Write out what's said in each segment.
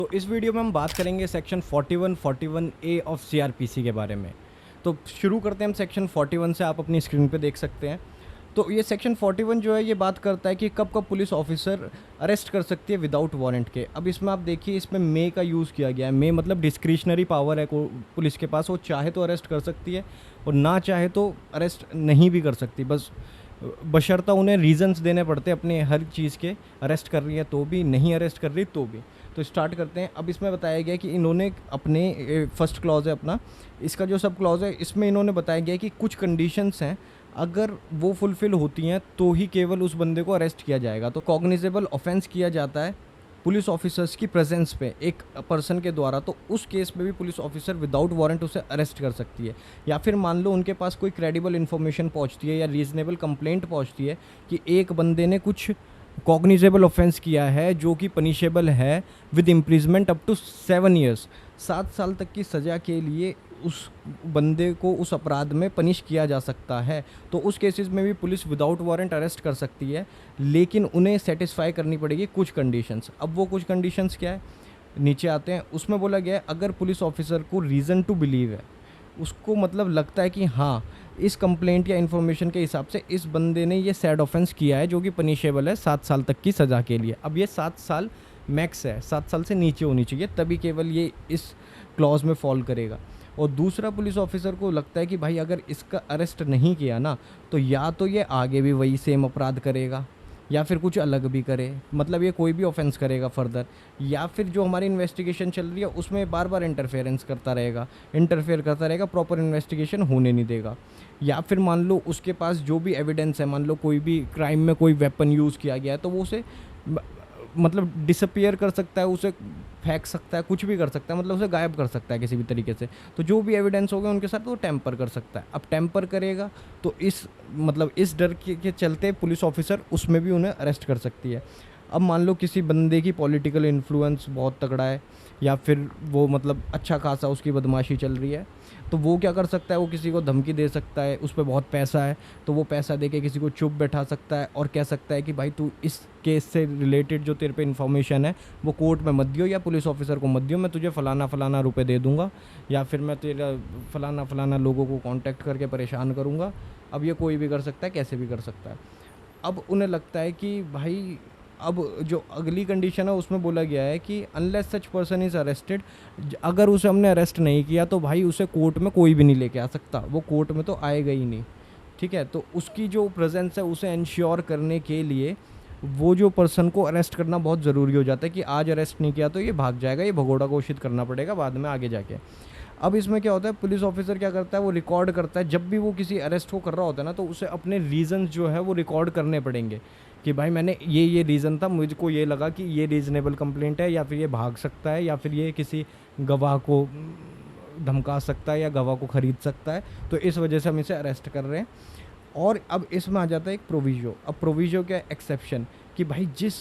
तो इस वीडियो में हम बात करेंगे सेक्शन 41 ए ऑफ सीआरपीसी के बारे में। तो शुरू करते हैं हम सेक्शन 41 से। आप अपनी स्क्रीन पे देख सकते हैं। तो ये सेक्शन 41 जो है ये बात करता है कि कब कब पुलिस ऑफिसर अरेस्ट कर सकती है विदाउट वारंट के। अब इसमें आप देखिए, इसमें मे का यूज़ किया गया है। मे मतलब डिस्क्रिशनरी पावर है को पुलिस के पास, वो चाहे तो अरेस्ट कर सकती है और ना चाहे तो अरेस्ट नहीं भी कर सकती। बस बशर्ता उन्हें रीजंस देने पड़ते हैं अपने हर चीज़ के। अरेस्ट कर रही है तो भी, नहीं अरेस्ट कर रही तो भी। तो स्टार्ट करते हैं। अब इसमें बताया गया कि इन्होंने अपने फर्स्ट क्लॉज है अपना, इसका जो सब क्लॉज है इसमें इन्होंने बताया गया कि कुछ कंडीशंस हैं, अगर वो फुलफ़िल होती हैं तो ही केवल उस बंदे को अरेस्ट किया जाएगा। तो कॉग्निजेबल ऑफेंस किया जाता है पुलिस ऑफिसर्स की प्रेजेंस पे एक पर्सन के द्वारा, तो उस केस में भी पुलिस ऑफिसर विदाउट वारंट उसे अरेस्ट कर सकती है। या फिर मान लो उनके पास कोई क्रेडिबल इन्फॉर्मेशन पहुंचती है या रीजनेबल कंप्लेंट पहुंचती है कि एक बंदे ने कुछ कॉग्निजेबल ऑफेंस किया है जो कि पनिशेबल है with imprisonment up to 7 years, 7 साल तक की सज़ा के लिए उस बंदे को उस अपराध में पनिश किया जा सकता है। तो उस केसेस में भी पुलिस विदाउट वारंट अरेस्ट कर सकती है, लेकिन उन्हें सेटिस्फाई करनी पड़ेगी कुछ कंडीशंस। अब वो कुछ कंडीशंस क्या है, नीचे आते हैं। उसमें बोला गया है अगर पुलिस ऑफिसर को रीज़न टू बिलीव है, उसको मतलब लगता है कि हाँ इस कंप्लेंट या इन्फॉर्मेशन के हिसाब से इस बंदे ने ये सैड ऑफेंस किया है जो कि पनिशेबल है 7 साल तक की सज़ा के लिए। अब ये 7 साल मैक्स है, 7 साल से नीचे होनी चाहिए, तभी केवल ये इस क्लॉज में फॉल करेगा। और दूसरा, पुलिस ऑफिसर को लगता है कि भाई अगर इसका अरेस्ट नहीं किया ना, तो या तो ये आगे भी वही सेम अपराध करेगा या फिर कुछ अलग भी करे, मतलब ये कोई भी ऑफेंस करेगा फर्दर, या फिर जो हमारी इन्वेस्टिगेशन चल रही है उसमें बार बार इंटरफेयर करता रहेगा, प्रॉपर इन्वेस्टिगेशन होने नहीं देगा। या फिर मान लो उसके पास जो भी एविडेंस है, मान लो कोई भी क्राइम में कोई वेपन यूज़ किया गया है, तो वो उसे मतलब डिसअपियर कर सकता है, उसे फेंक सकता है, कुछ भी कर सकता है, मतलब उसे गायब कर सकता है किसी भी तरीके से। तो जो भी एविडेंस होगा उनके साथ वो टेम्पर कर सकता है। अब टेम्पर करेगा तो इस डर के चलते पुलिस ऑफिसर उसमें भी उन्हें अरेस्ट कर सकती है। अब मान लो किसी बंदे की पॉलिटिकल इन्फ्लुएंस बहुत तगड़ा है, या फिर वो मतलब अच्छा खासा उसकी बदमाशी चल रही है, तो वो क्या कर सकता है, वो किसी को धमकी दे सकता है, उस पर बहुत पैसा है तो वो पैसा दे के किसी को चुप बैठा सकता है और कह सकता है कि भाई तू इस केस से रिलेटेड जो तेरे पे इन्फॉर्मेशन है वो कोर्ट में मत दियो या पुलिस ऑफिसर को मत दियो, मैं तुझे फ़लाना फ़लाना रुपए दे दूंगा, या फिर मैं तेरा फ़लाना फ़लाना लोगों को कांटेक्ट करके परेशान करूँगा। अब ये कोई भी कर सकता है, कैसे भी कर सकता है। अब उन्हें लगता है कि भाई, अब जो अगली कंडीशन है उसमें बोला गया है कि unless such person is arrested, अगर उसे हमने अरेस्ट नहीं किया तो भाई उसे कोर्ट में कोई भी नहीं लेके आ सकता, वो कोर्ट में तो आएगा ही नहीं। ठीक है, तो उसकी जो प्रेजेंस है उसे इंश्योर करने के लिए वो जो पर्सन को अरेस्ट करना बहुत ज़रूरी हो जाता है कि आज अरेस्ट नहीं किया तो ये भाग जाएगा, ये भगोड़ा घोषित करना पड़ेगा बाद में आगे जाके। अब इसमें क्या होता है, पुलिस ऑफिसर क्या करता है, वो रिकॉर्ड करता है जब भी वो किसी अरेस्ट को कर रहा होता है ना, तो उसे अपने रीज़न्स जो है वो रिकॉर्ड करने पड़ेंगे कि भाई मैंने ये रीज़न था, मुझको ये लगा कि ये रीज़नेबल कंप्लेंट है, या फिर ये भाग सकता है, या फिर ये किसी गवाह को धमका सकता है या गवाह को ख़रीद सकता है, तो इस वजह से हम इसे अरेस्ट कर रहे हैं। और अब इसमें आ जाता है एक प्रोविजो। अब प्रोविजो क्या, एक्सेप्शन, कि भाई जिस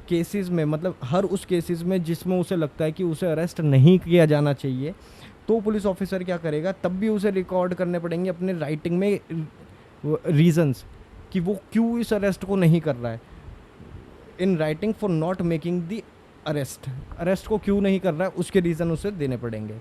केसेस में, मतलब हर उस केसेस में जिसमें उसे लगता है कि उसे अरेस्ट नहीं किया जाना चाहिए, तो पुलिस ऑफिसर क्या करेगा, तब भी उसे रिकॉर्ड करने पड़ेंगे अपने राइटिंग में रीजंस कि वो क्यों इस अरेस्ट को नहीं कर रहा है, in writing for not making the arrest को क्यों नहीं कर रहा है, उसके रीज़न उसे देने पड़ेंगे।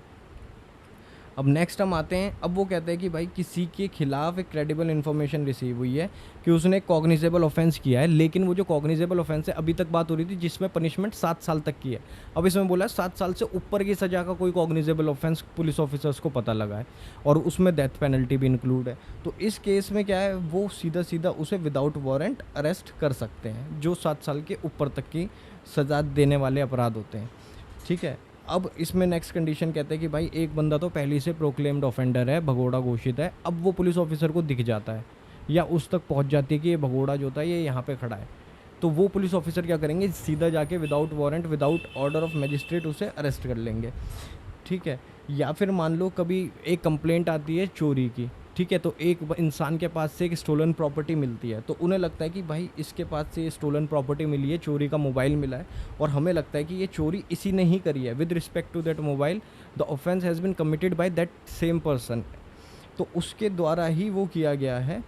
अब नेक्स्ट हम आते हैं। अब वो कहते हैं कि भाई किसी के खिलाफ एक क्रेडिबल इन्फॉर्मेशन रिसीव हुई है कि उसने कॉग्निजेबल ऑफेंस किया है, लेकिन वो जो कॉग्निजेबल ऑफेंस है, अभी तक बात हो रही थी जिसमें पनिशमेंट 7 साल तक की है, अब इसमें बोला है 7 साल से ऊपर की सज़ा का कोई कॉग्निजेबल ऑफेंस पुलिस ऑफिसर्स को पता लगा है और उसमें डेथ पेनल्टी भी इंक्लूड है। तो इस केस में क्या है, वो सीधा सीधा उसे विदाउट वारंट अरेस्ट कर सकते हैं, जो 7 साल के ऊपर तक की सज़ा देने वाले अपराध होते हैं। ठीक है, अब इसमें नेक्स्ट कंडीशन कहते हैं कि भाई एक बंदा तो पहले से प्रोक्लेम्ड ऑफेंडर है, भगोड़ा घोषित है, अब वो पुलिस ऑफिसर को दिख जाता है या उस तक पहुंच जाती है कि ये भगोड़ा जो था ये यहाँ पे खड़ा है, तो वो पुलिस ऑफिसर क्या करेंगे, सीधा जाके without warrant, without order of magistrate उसे अरेस्ट कर लेंगे। ठीक है, या फिर मान लो कभी एक कंप्लेंट आती है चोरी की, ठीक है, तो एक इंसान के पास से एक स्टोलन प्रॉपर्टी मिलती है, तो उन्हें लगता है कि भाई इसके पास से ये स्टोलन प्रॉपर्टी मिली है, चोरी का मोबाइल मिला है, और हमें लगता है कि ये चोरी इसी ने ही करी है, with respect to that mobile the offence has been committed by that same person, तो उसके द्वारा ही वो किया गया है।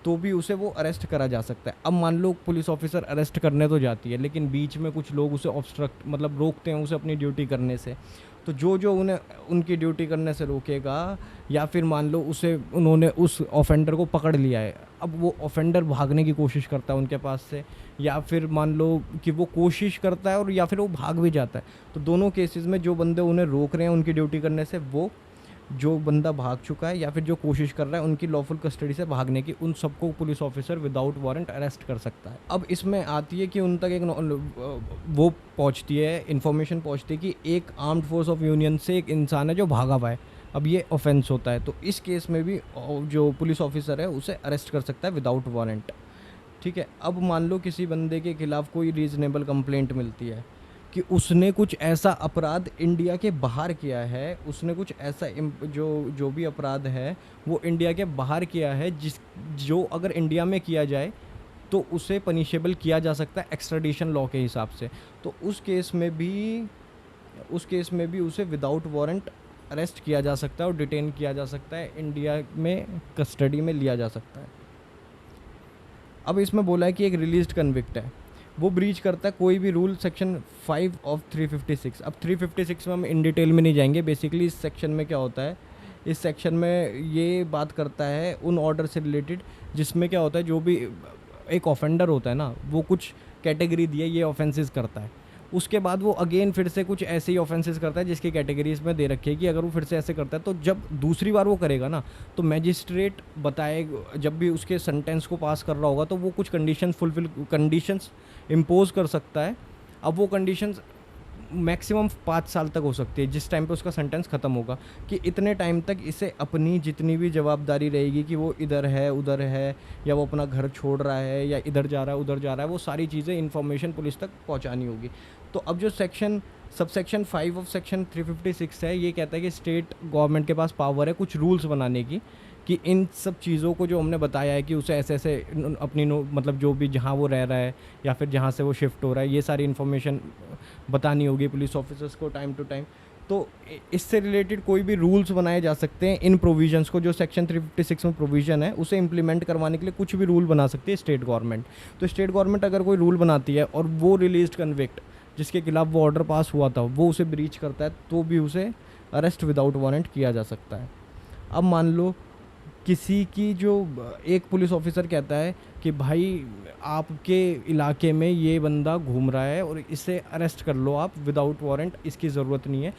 तो भी उसे वो अरेस्ट करा जा सकता है। अब मान लो पुलिस ऑफिसर अरेस्ट करने तो जाती है, लेकिन बीच में कुछ लोग उसे ऑब्स्ट्रक्ट मतलब रोकते हैं उसे अपनी ड्यूटी करने से। तो जो उन्हें उनकी ड्यूटी करने से रोकेगा, या फिर मान लो उसे उन्होंने उस ऑफेंडर को पकड़ लिया है, अब वो ऑफेंडर भागने की कोशिश करता है उनके पास से, या फिर मान लो कि वो कोशिश करता है और या फिर वो भाग भी जाता है, तो दोनों केसेस में जो बंदे उन्हें रोक रहे हैं उनकी ड्यूटी करने से, वो जो बंदा भाग चुका है या फिर जो कोशिश कर रहा है उनकी लॉफुल कस्टडी से भागने की, उन सबको police officer without warrant arrest कर सकता है। अब इसमें आती है कि उन तक एक वो पहुंचती है, इंफॉर्मेशन पहुंचती है कि एक आर्म्ड फोर्स ऑफ यूनियन से एक इंसान है जो भागा हुआ है। अब ये ऑफेंस होता है, तो इस केस में भी जो पुलिस ऑफिसर है उसे अरेस्ट कर सकता है विदाउट वारंट। ठीक है। अब मान लो किसी बंदे के खिलाफ़ कोई रीज़नेबल कंप्लेंट मिलती है कि उसने कुछ ऐसा अपराध इंडिया के बाहर किया है, उसने कुछ ऐसा जो भी अपराध है वो इंडिया के बाहर किया है, जो अगर इंडिया में किया जाए तो उसे पनिशेबल किया जा सकता है एक्स्ट्राडिशन लॉ के हिसाब से। तो उस केस में भी उसे विदाउट वारंट अरेस्ट किया जा सकता है और डिटेन किया जा सकता है, इंडिया में कस्टडी में लिया जा सकता है। अब इसमें बोला है कि एक रिलीज्ड कन्विक्ट है, वो ब्रीच करता है कोई भी रूल सेक्शन 5 ऑफ 356। अब 356 में हम इन डिटेल में नहीं जाएंगे। बेसिकली इस सेक्शन में क्या होता है, इस सेक्शन में ये बात करता है उन ऑर्डर से रिलेटेड जिसमें क्या होता है, जो भी एक ऑफेंडर होता है ना, वो कुछ कैटेगरी दिए ये ऑफेंसेस करता है, उसके बाद वो अगेन फिर से कुछ ऐसे ही ऑफेंसेस करता है जिसकी कैटेगरीज में दे रखी है कि अगर वो फिर से ऐसे करता है तो जब दूसरी बार वो करेगा ना, तो मैजिस्ट्रेट बताएगा, जब भी उसके सेंटेंस को पास कर रहा होगा तो वो कुछ कंडीशंस इम्पोज कर सकता है। अब वो कंडीशंस मैक्सिमम 5 साल तक हो सकती है, जिस टाइम पे उसका सेंटेंस ख़त्म होगा, कि इतने टाइम तक इसे अपनी जितनी भी जवाबदारी रहेगी कि वो इधर है उधर है, या वो अपना घर छोड़ रहा है या इधर जा रहा है उधर जा रहा है, वो सारी चीज़ें इन्फॉर्मेशन पुलिस तक पहुंचानी होगी। तो अब जो सबसेक्शन 5 ऑफ सेक्शन 356 है, ये कहता है कि स्टेट गवर्नमेंट के पास पावर है कुछ रूल्स बनाने की, कि इन सब चीज़ों को जो हमने बताया है कि उसे ऐसे ऐसे अपनी मतलब जो भी जहाँ वो रह रहा है या फिर जहाँ से वो शिफ्ट हो रहा है, ये सारी इन्फॉर्मेशन बतानी होगी पुलिस ऑफिसर्स को टाइम टू टाइम। तो इससे रिलेटेड कोई भी रूल्स बनाए जा सकते हैं, इन प्रोविजंस को जो सेक्शन 356 में प्रोविज़न है उसे इम्प्लीमेंट करवाने के लिए कुछ भी रूल बना सकती है स्टेट गवर्नमेंट। तो स्टेट गवर्नमेंट अगर कोई रूल बनाती है और वो रिलीज्ड कन्विक्ट जिसके खिलाफ वो ऑर्डर पास हुआ था वो उसे ब्रीच करता है, तो भी उसे अरेस्ट विदाउट वारंट किया जा सकता है। अब मान लो किसी की जो एक पुलिस ऑफिसर कहता है कि भाई आपके इलाके में ये बंदा घूम रहा है और इसे अरेस्ट कर लो आप विदाउट वारंट, इसकी ज़रूरत नहीं है,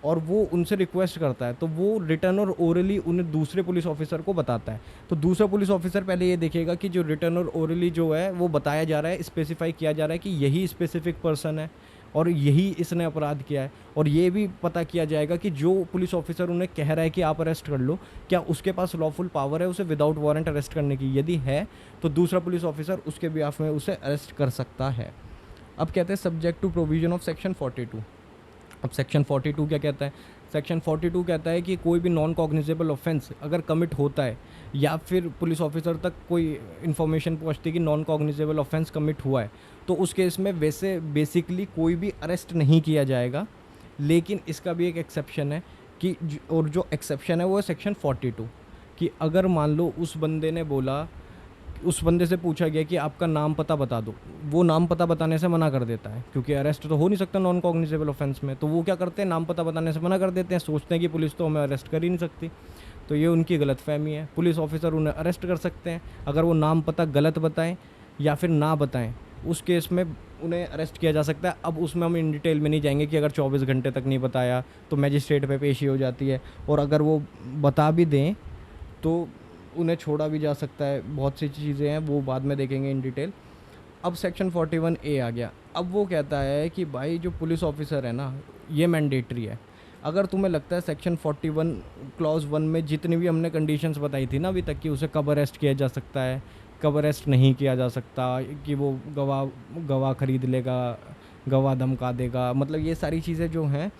और वो उनसे रिक्वेस्ट करता है, तो वो रिटर्न और ओरली उन्हें दूसरे पुलिस ऑफिसर को बताता है। तो दूसरा पुलिस ऑफिसर पहले ये देखेगा कि जो रिटर्न और ओरली जो है वो बताया जा रहा है, स्पेसिफाई किया जा रहा है कि यही स्पेसिफिक पर्सन है और यही इसने अपराध किया है, और ये भी पता किया जाएगा कि जो पुलिस ऑफिसर उन्हें कह रहा है कि आप अरेस्ट कर लो, क्या उसके पास लॉफुल पावर है उसे विदाउट वारंट अरेस्ट करने की। यदि है तो दूसरा पुलिस ऑफिसर उसके बिहाफ में उसे अरेस्ट कर सकता है। अब कहते हैं subject to provision of section 42। अब सेक्शन 42 क्या कहता है, सेक्शन 42 कहता है कि कोई भी नॉन कॉग्निजेबल ऑफेंस अगर कमिट होता है या फिर पुलिस ऑफिसर तक कोई इन्फॉर्मेशन पहुंचती है कि नॉन कॉग्निजेबल ऑफेंस कमिट हुआ है, तो उस केस में वैसे बेसिकली कोई भी अरेस्ट नहीं किया जाएगा। लेकिन इसका भी एक एक्सेप्शन है कि और जो एक्सेप्शन है वो है सेक्शन 42, कि अगर मान लो उस बंदे ने बोला, उस बंदे से पूछा गया कि आपका नाम पता बता दो, वो नाम पता बताने से मना कर देता है क्योंकि अरेस्ट तो हो नहीं सकता नॉन कॉग्निजेबल ऑफेंस में, तो वो क्या करते हैं, नाम पता बताने से मना कर देते हैं, सोचते हैं कि पुलिस तो हमें अरेस्ट कर ही नहीं सकती। तो ये उनकी गलतफहमी है। पुलिस ऑफिसर उन्हें अरेस्ट कर सकते हैं अगर वो नाम पता गलत बताएं या फिर ना बताएं, उस केस में उन्हें अरेस्ट किया जा सकता है। अब उसमें हम इन डिटेल में नहीं जाएंगे कि अगर 24 घंटे तक नहीं बताया तो मैजिस्ट्रेट पे पेशी हो जाती है, और अगर वो बता भी दें तो उन्हें छोड़ा भी जा सकता है। बहुत सी चीज़ें हैं वो बाद में देखेंगे इन डिटेल। अब सेक्शन 41A आ गया। अब वो कहता है कि भाई जो पुलिस ऑफिसर है ना, ये मैंडेटरी है। अगर तुम्हें लगता है सेक्शन 41 क्लॉज 1 में जितनी भी हमने कंडीशंस बताई थी ना अभी तक, कि उसे कब अरेस्ट किया जा सकता है, कब अरेस्ट नहीं किया जा सकता, कि वो गवाह खरीद लेगा, गवाह धमका देगा, मतलब ये सारी चीज़ें जो हैं,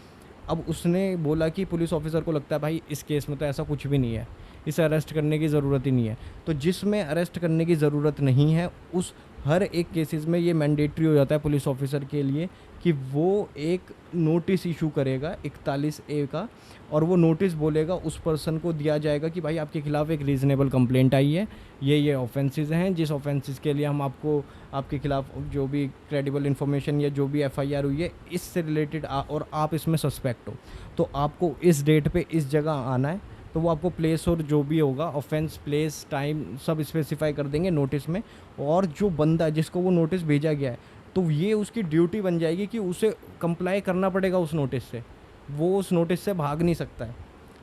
अब उसने बोला कि पुलिस ऑफिसर को लगता है भाई इस केस में तो ऐसा कुछ भी नहीं है, इसे अरेस्ट करने की ज़रूरत ही नहीं है। तो जिसमें अरेस्ट करने की ज़रूरत नहीं है उस हर एक केसेस में ये मैंडेटरी हो जाता है पुलिस ऑफिसर के लिए कि वो एक नोटिस इशू करेगा 41A का, और वो नोटिस बोलेगा उस पर्सन को दिया जाएगा कि भाई आपके खिलाफ़ एक रीज़नेबल कंप्लेंट आई है, ये ऑफेंसेस हैं, जिस ऑफेंसेस के लिए हम आपको आपके खिलाफ़ जो भी क्रेडिबल इन्फॉर्मेशन या जो भी FIR हुई है इससे रिलेटेड और आप इसमें सस्पेक्ट हो, तो आपको इस डेट पे इस जगह आना है। तो वो आपको प्लेस और जो भी होगा ऑफेंस, प्लेस, टाइम सब स्पेसिफाई कर देंगे नोटिस में। और जो बंदा जिसको वो नोटिस भेजा गया है, तो ये उसकी ड्यूटी बन जाएगी कि उसे कंप्लाई करना पड़ेगा उस नोटिस से। वो उस नोटिस से भाग नहीं सकता है।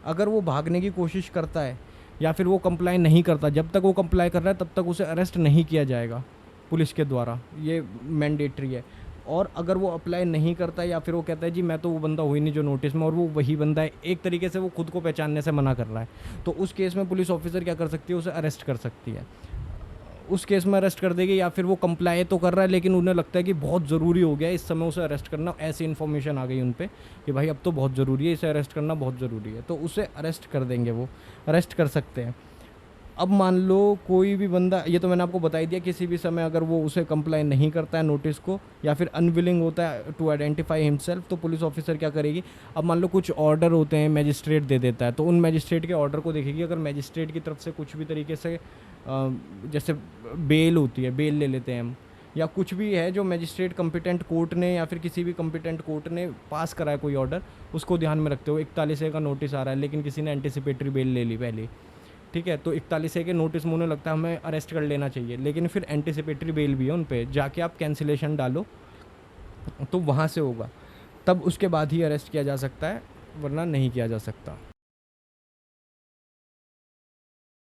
अगर वो भागने की कोशिश करता है या फिर वो कंप्लाई नहीं करता, जब तक वो कंप्लाई कर रहा है तब तक उसे अरेस्ट नहीं किया जाएगा पुलिस के द्वारा, ये मैंडेटरी है। और अगर वो अप्लाई नहीं करता या फिर वो कहता है जी मैं तो वो बंदा हुई नहीं जो नोटिस में, और वो वही बंदा है, एक तरीके से वो खुद को पहचानने से मना कर रहा है, तो उस केस में पुलिस ऑफिसर क्या कर सकती है, उसे अरेस्ट कर सकती है। उस केस में अरेस्ट कर देगी, या फिर वो कंप्लाई तो कर रहा है लेकिन उन्हें लगता है कि बहुत ज़रूरी हो गया इस समय उसे अरेस्ट करना, ऐसी इन्फॉर्मेशन आ गई उन पे कि भाई अब तो बहुत ज़रूरी है, इसे अरेस्ट करना बहुत ज़रूरी है, तो उसे अरेस्ट कर देंगे, वो अरेस्ट कर सकते हैं। अब मान लो कोई भी बंदा, ये तो मैंने आपको बता ही दिया, किसी भी समय अगर वो उसे कंप्लाई नहीं करता है नोटिस को या फिर अनविलिंग होता है टू आइडेंटिफाई हिमसेल्फ, तो पुलिस ऑफिसर क्या करेगी, अब मान लो कुछ ऑर्डर होते हैं मैजिस्ट्रेट दे देता है, तो उन मैजिस्ट्रेट के ऑर्डर को देखेगी। अगर मैजिस्ट्रेट की तरफ से कुछ भी तरीके से जैसे बेल होती है, बेल ले लेते हैं हम, या कुछ भी है जो मैजिस्ट्रेट कॉम्पिटेंट कोर्ट ने या फिर किसी भी कॉम्पिटेंट कोर्ट ने पास करा है कोई ऑर्डर, उसको ध्यान में रखते हुए 41A का नोटिस आ रहा है लेकिन किसी ने एंटिसिपेटरी बेल ले ली पहले, ठीक है, तो 41A के नोटिस में उन्हें लगता है हमें अरेस्ट कर लेना चाहिए, लेकिन फिर एंटिसिपेटरी बेल भी है उन पे, जाके आप कैंसिलेशन डालो तो वहाँ से होगा, तब उसके बाद ही अरेस्ट किया जा सकता है, वरना नहीं किया जा सकता।